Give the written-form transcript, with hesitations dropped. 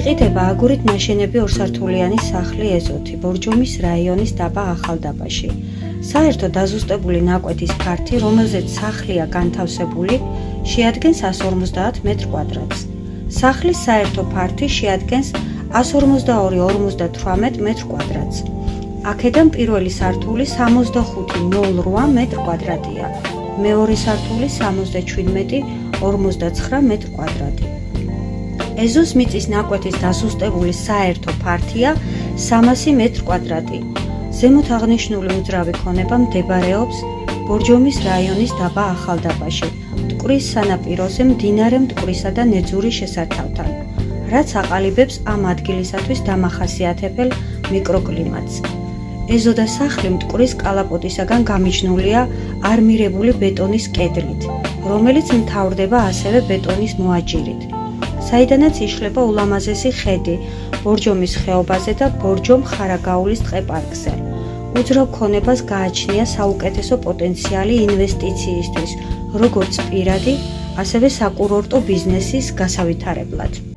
იყიდება აგურით ნაშენები ორსართულიანი სახლი ეზოთი, ბორჯომის რაიონის დაბა ახალდაბაში. საერთო დაზუსტებული ნაკვეთის ფართი, რომელზეც სახლია განთავსებული, შეადგენს 150 მეტრ². სახლის საერთო ფართი შეადგენს 142-58 მეტრ². აქედან პირველი სართული 65,08 მეტრ²-ია, მეორე სართული 77,59 მეტრ². ეზოს მიწის ნაკვეთის დაზუსტებული საერთო ფართია 300 მეტრ². ზემოთ აღნიშნული უძრავი ქონება მდებარეობს ბორჯომის რაიონის დაბა ახალდაბაში, მტკვრის სანაპიროზე მდინარე მტკვრისა და ნეძურის შესართავთან, რაც აყალიბებს ამ ადგილისათვის დამახასიათებელ მიკროკლიმატს. ეზო და სახლი მტკვრის კალაპოტისაგან გამიჯნულია არმირებული ბეტონის კედლით, რომელიც მთავრდება ასევე ბეტონის მოაჯირით, საიდანაც იშლება ულამაზესი ხედი ბორჯომის ხეობაზე და ბორჯომ-ხარაგაულის ტყეპარკზე. უძრავ ქონებას გააჩნია საუკეთესო პოტენციალი ინვესტიციისთვის, როგორც პირადი, ასევე საკურორტო ბიზნესის გასავითარებლად.